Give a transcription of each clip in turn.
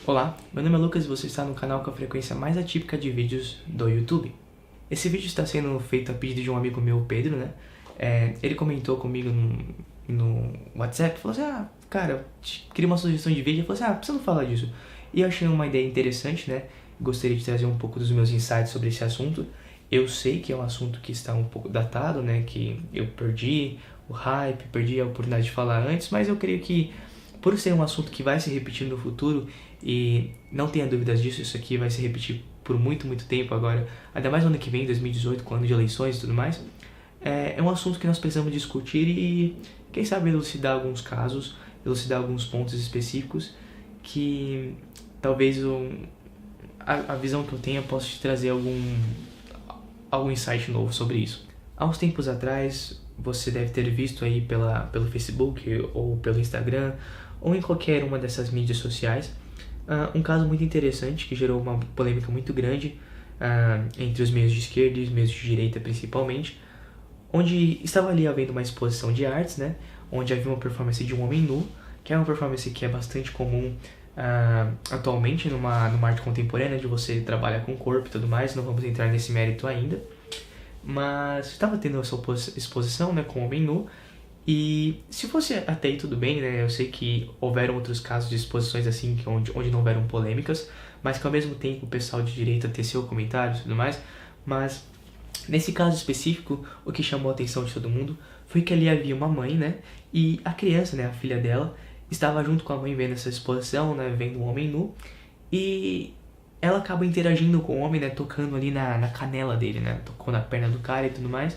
Olá, meu nome é Lucas e você está no canal com a frequência mais atípica de vídeos do YouTube. Esse vídeo está sendo feito a pedido de um amigo meu, Pedro, né? Ele comentou comigo no WhatsApp, falou assim, cara, queria uma sugestão de vídeo. Ele falou assim, por que você não fala disso? E eu achei uma ideia interessante, né? Gostaria de trazer um pouco dos meus insights sobre esse assunto. Eu sei que é um assunto que está um pouco datado, né? Que eu perdi o hype, perdi a oportunidade de falar antes, mas eu creio que por ser um assunto que vai se repetir no futuro, e não tenha dúvidas disso, isso aqui vai se repetir por muito, muito tempo agora, ainda mais no ano que vem, 2018, com o ano de eleições e tudo mais, é um assunto que nós precisamos discutir e, quem sabe, elucidar alguns casos, elucidar alguns pontos específicos que talvez a visão que eu tenha possa te trazer algum insight novo sobre isso. Há uns tempos atrás, você deve ter visto aí pelo Facebook ou pelo Instagram ou em qualquer uma dessas mídias sociais um caso muito interessante que gerou uma polêmica muito grande entre os meios de esquerda e os meios de direita principalmente, onde estava ali havendo uma exposição de artes, né, onde havia uma performance de um homem nu, que é uma performance que é bastante comum atualmente numa arte contemporânea, de você trabalhar com o corpo e tudo mais. Não vamos entrar nesse mérito ainda, mas estava tendo essa exposição, né, com o homem nu. E se fosse até aí tudo bem, né, eu sei que houveram outros casos de exposições assim, onde não houveram polêmicas, mas que ao mesmo tempo o pessoal de direita teceu comentários e tudo mais. Mas nesse caso específico, o que chamou a atenção de todo mundo foi que ali havia uma mãe, né, e a criança, né, a filha dela, estava junto com a mãe vendo essa exposição, né, vendo um homem nu, e ela acaba interagindo com o homem, né, tocando ali na canela dele, né, tocou na perna do cara e tudo mais,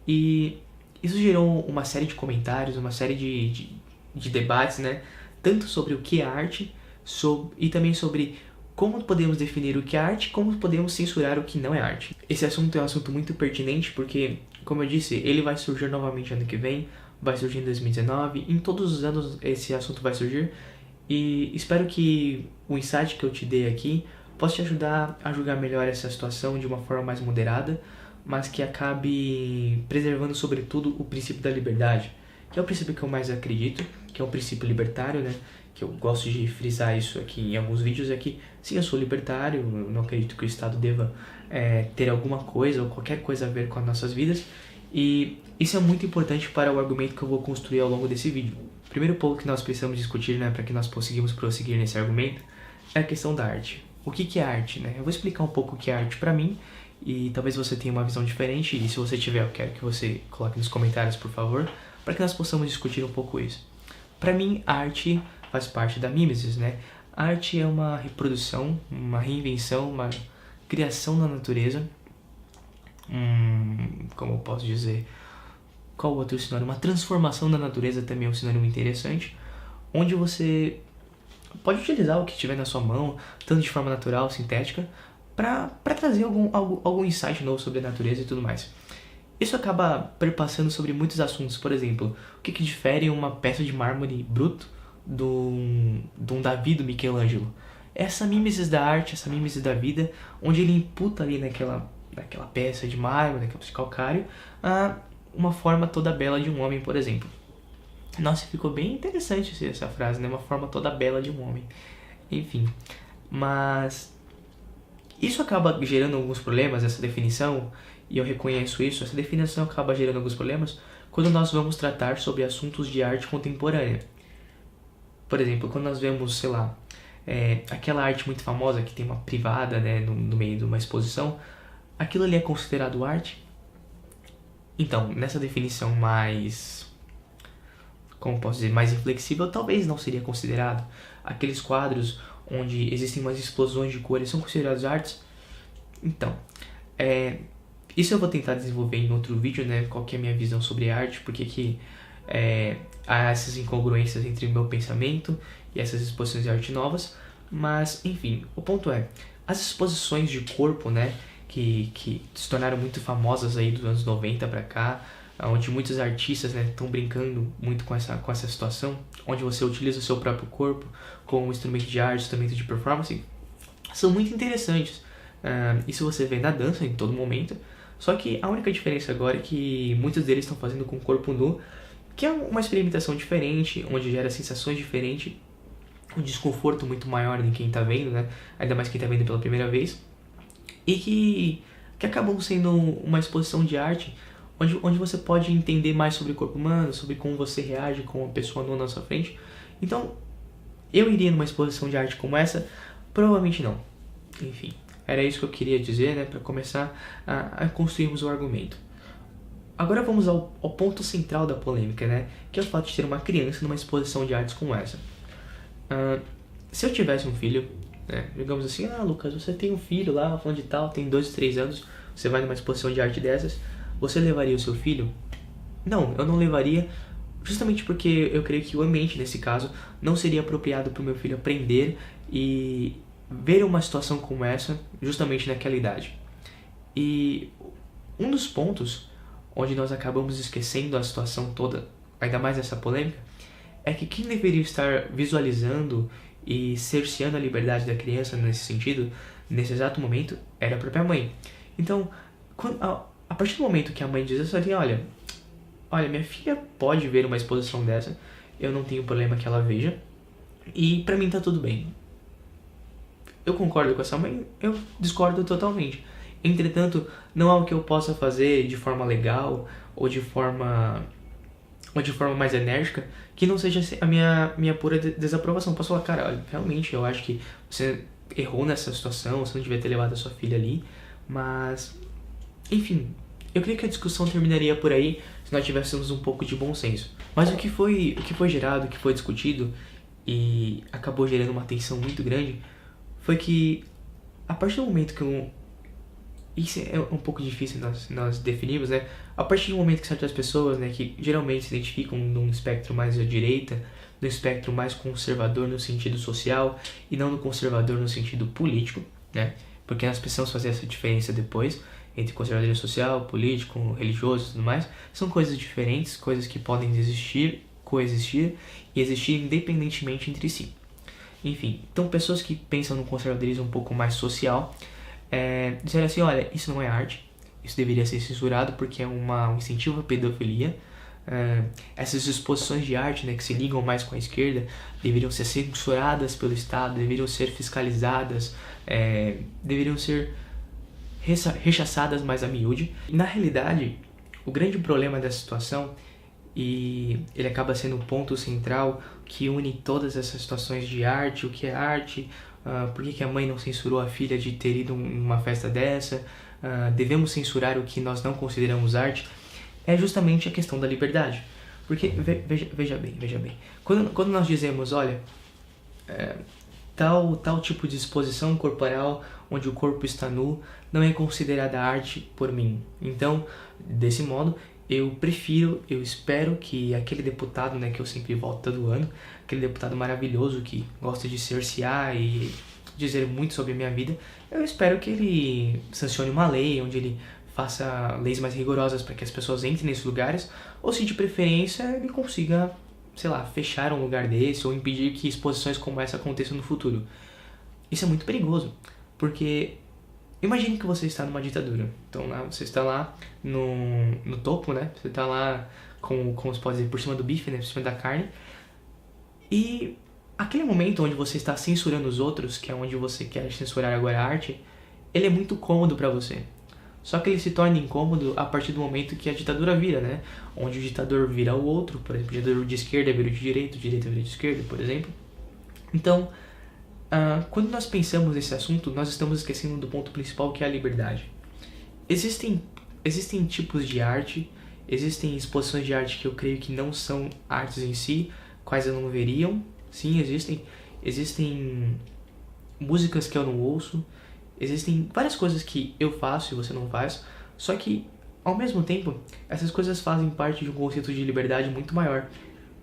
e isso gerou uma série de comentários, uma série de debates, né, tanto sobre o que é arte, e também sobre como podemos definir o que é arte, como podemos censurar o que não é arte. Esse assunto é um assunto muito pertinente porque, como eu disse, ele vai surgir novamente ano que vem, vai surgir em 2019, em todos os anos esse assunto vai surgir, e espero que o insight que eu te dei aqui possa te ajudar a julgar melhor essa situação de uma forma mais moderada, mas que acabe preservando sobretudo o princípio da liberdade, que é o princípio que eu mais acredito, que é um princípio libertário, né? Que eu gosto de frisar isso aqui em alguns vídeos, é que sim, eu sou libertário, eu não acredito que o Estado deva ter alguma coisa ou qualquer coisa a ver com as nossas vidas, e isso é muito importante para o argumento que eu vou construir ao longo desse vídeo. O primeiro ponto que nós precisamos discutir, né, para que nós conseguimos prosseguir nesse argumento, é a questão da arte. O que é arte, né? Eu vou explicar um pouco o que é arte para mim, e talvez você tenha uma visão diferente, e se você tiver, eu quero que você coloque nos comentários, por favor, para que nós possamos discutir um pouco isso. Para mim, a arte faz parte da mimesis, né? A arte é uma reprodução, uma reinvenção, uma criação da natureza. Como eu posso dizer? Qual outro sinônimo? Uma transformação da natureza também é um sinônimo interessante, onde você pode utilizar o que tiver na sua mão, tanto de forma natural, sintética, para trazer algum insight novo sobre a natureza e tudo mais. Isso acaba perpassando sobre muitos assuntos. Por exemplo, o que difere uma peça de mármore bruto de um Davi do Michelangelo? Essa mimesis da arte, essa mimesis da vida, onde ele imputa ali naquela peça de mármore, naquele calcário, uma forma toda bela de um homem, por exemplo. Nossa, ficou bem interessante essa frase, né? Uma forma toda bela de um homem. Enfim, mas isso acaba gerando alguns problemas, essa definição, e eu reconheço isso. Essa definição acaba gerando alguns problemas quando nós vamos tratar sobre assuntos de arte contemporânea. Por exemplo, quando nós vemos, sei lá, aquela arte muito famosa que tem uma privada, né, no meio de uma exposição, aquilo ali é considerado arte? Então, nessa definição mais, como posso dizer, mais inflexível, talvez não seria considerado. Aqueles quadros onde existem umas explosões de cores são considerados artes? Então, isso eu vou tentar desenvolver em outro vídeo, né, qual que é a minha visão sobre arte, porque que há essas incongruências entre o meu pensamento e essas exposições de arte novas. Mas, enfim, o ponto é, as exposições de corpo, né, que se tornaram muito famosas aí dos anos 90 pra cá, onde muitos artistas, né, estão brincando muito com essa situação, onde você utiliza o seu próprio corpo como um instrumento de arte, instrumento de performance, são muito interessantes. Isso você vê na dança em todo momento, só que a única diferença agora é que muitos deles estão fazendo com o corpo nu, que é uma experimentação diferente, onde gera sensações diferentes, um desconforto muito maior em quem tá vendo, né? Ainda mais quem tá vendo pela primeira vez. E que acabam sendo uma exposição de arte onde você pode entender mais sobre o corpo humano, sobre como você reage com uma pessoa nua na sua frente. Então, eu iria numa exposição de arte como essa? Provavelmente não. Enfim, era isso que eu queria dizer, né? Para começar a construirmos o argumento. Agora vamos ao ponto central da polêmica, né? Que é o fato de ter uma criança numa exposição de artes como essa. Se eu tivesse um filho, né, digamos assim, Lucas, você tem um filho lá, falando de tal, tem 2, 3 anos, você vai numa exposição de arte dessas, você levaria o seu filho? Não, eu não levaria, justamente porque eu creio que o ambiente, nesse caso, não seria apropriado para o meu filho aprender e ver uma situação como essa, justamente naquela idade. E um dos pontos onde nós acabamos esquecendo a situação toda, ainda mais essa polêmica, é que quem deveria estar visualizando e cerceando a liberdade da criança nesse sentido, nesse exato momento, era a própria mãe. Então, a partir do momento que a mãe diz assim, olha, minha filha pode ver uma exposição dessa, eu não tenho problema que ela veja, e pra mim tá tudo bem. Eu concordo com essa mãe, eu discordo totalmente. Entretanto, não há o que eu possa fazer de forma legal ou de forma mais enérgica que não seja a minha pura desaprovação. Posso falar, cara, olha, realmente eu acho que você errou nessa situação, você não devia ter levado a sua filha ali, mas enfim, eu creio que a discussão terminaria por aí se nós tivéssemos um pouco de bom senso. Mas o que foi gerado, o que foi discutido e acabou gerando uma tensão muito grande foi que a partir do momento que isso é um pouco difícil nós definirmos, né? A partir do momento que certas pessoas, né, que geralmente se identificam num espectro mais à direita, no espectro mais conservador no sentido social e não no conservador no sentido político, né? Porque nós precisamos fazer essa diferença depois entre conservadorismo social, político, religioso e tudo mais. São coisas diferentes, coisas que podem coexistir e existir independentemente entre si. Enfim, então pessoas que pensam no conservadorismo um pouco mais social disseram assim, olha, isso não é arte, isso deveria ser censurado porque é um incentivo à pedofilia. Essas exposições de arte, né, que se ligam mais com a esquerda deveriam ser censuradas pelo Estado, deveriam ser fiscalizadas, deveriam ser rechaçadas mais a miúde. E na realidade, o grande problema dessa situação, e ele acaba sendo o ponto central que une todas essas situações de arte, o que é arte, por que a mãe não censurou a filha de ter ido em uma festa dessa, devemos censurar o que nós não consideramos arte, é justamente a questão da liberdade. Porque, veja bem, quando nós dizemos, olha, tal tipo de exposição corporal onde o corpo está nu não é considerada arte por mim. Então, desse modo, eu espero que aquele deputado, né, que eu sempre voto todo ano, aquele deputado maravilhoso que gosta de cercear e dizer muito sobre a minha vida, eu espero que ele sancione uma lei onde ele faça leis mais rigorosas para que as pessoas entrem nesses lugares, ou se de preferência ele consiga, sei lá, fechar um lugar desse ou impedir que exposições como essa aconteçam no futuro. Isso é muito perigoso, porque imagine que você está numa ditadura. Então você está lá no topo, né? Você está lá, como se pode dizer, por cima do bife, né? Por cima da carne. E aquele momento onde você está censurando os outros, que é onde você quer censurar agora a arte, ele é muito cômodo para você. Só que ele se torna incômodo a partir do momento que a ditadura vira, né? Onde o ditador vira o outro, por exemplo, o ditador de esquerda vira o de direita, o de direita vira de esquerda, por exemplo. Então, quando nós pensamos nesse assunto, nós estamos esquecendo do ponto principal, que é a liberdade. Existem tipos de arte, existem exposições de arte que eu creio que não são artes em si, quais eu não veriam. Sim, existem músicas que eu não ouço, existem várias coisas que eu faço e você não faz, só que, ao mesmo tempo, essas coisas fazem parte de um conceito de liberdade muito maior,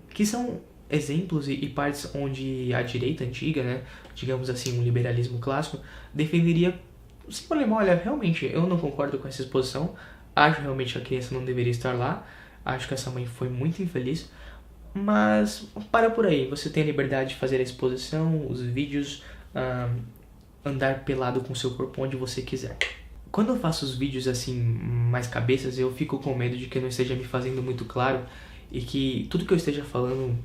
que são exemplos e partes onde a direita antiga, né, digamos assim, um liberalismo clássico, defenderia sem problema, olha, realmente, eu não concordo com essa exposição, acho realmente que a criança não deveria estar lá, acho que essa mãe foi muito infeliz, mas para por aí, você tem a liberdade de fazer a exposição, os vídeos, andar pelado com o seu corpo onde você quiser. Quando eu faço os vídeos assim, mais cabeças, eu fico com medo de que eu não esteja me fazendo muito claro e que tudo que eu esteja falando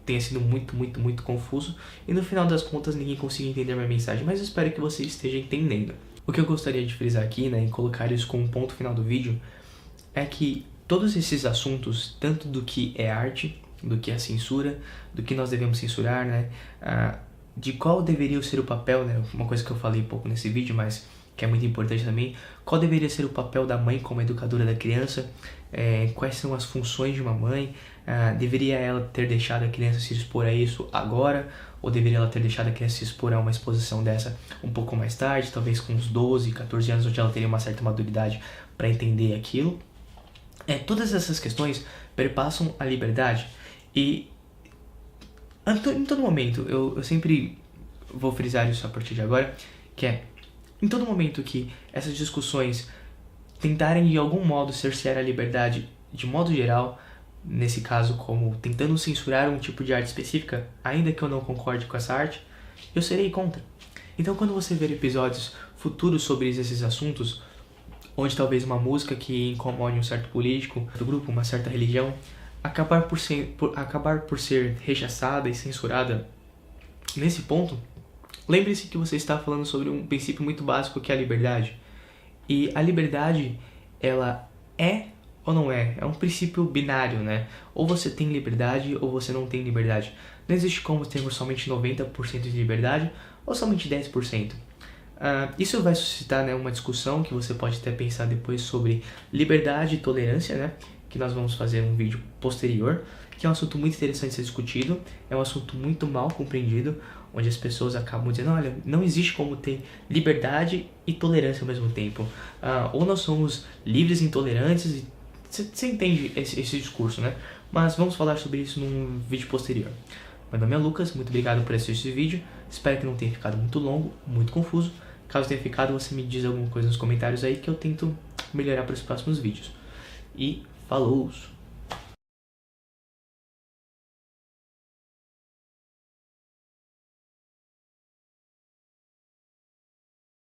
tenha sido muito confuso e no final das contas ninguém consiga entender a minha mensagem, mas eu espero que você esteja entendendo. O que eu gostaria de frisar aqui, né, e colocar isso como ponto final do vídeo, é que todos esses assuntos, tanto do que é arte, do que é censura, do que nós devemos censurar, né, de qual deveria ser o papel, né, uma coisa que eu falei pouco nesse vídeo, mas que é muito importante também, qual deveria ser o papel da mãe como educadora da criança, quais são as funções de uma mãe, deveria ela ter deixado a criança se expor a isso agora, ou deveria ela ter deixado a criança se expor a uma exposição dessa um pouco mais tarde, talvez com uns 12, 14 anos, onde ela teria uma certa maturidade para entender aquilo. Todas essas questões perpassam a liberdade e em todo momento, eu sempre vou frisar isso a partir de agora, que é em todo momento que essas discussões tentarem de algum modo cercear a liberdade de modo geral, nesse caso como tentando censurar um tipo de arte específica, ainda que eu não concorde com essa arte, eu serei contra. Então quando você ver episódios futuros sobre esses assuntos, onde talvez uma música que incomode um certo político do grupo, uma certa religião, acabar por ser rechaçada e censurada nesse ponto, lembre-se que você está falando sobre um princípio muito básico que é a liberdade. E a liberdade, ela é ou não é? É um princípio binário, né? Ou você tem liberdade ou você não tem liberdade. Não existe como termos somente 90% de liberdade ou somente 10%. Isso vai suscitar, né, uma discussão que você pode até pensar depois sobre liberdade e tolerância, né? Que nós vamos fazer um vídeo posterior, que é um assunto muito interessante de ser discutido, é um assunto muito mal compreendido, onde as pessoas acabam dizendo, olha, não existe como ter liberdade e tolerância ao mesmo tempo. Ou nós somos livres e intolerantes, e você entende esse discurso, né? Mas vamos falar sobre isso num vídeo posterior. Meu nome é Lucas, muito obrigado por assistir esse vídeo, espero que não tenha ficado muito longo, muito confuso. Caso tenha ficado, você me diz alguma coisa nos comentários aí que eu tento melhorar para os próximos vídeos. E falou!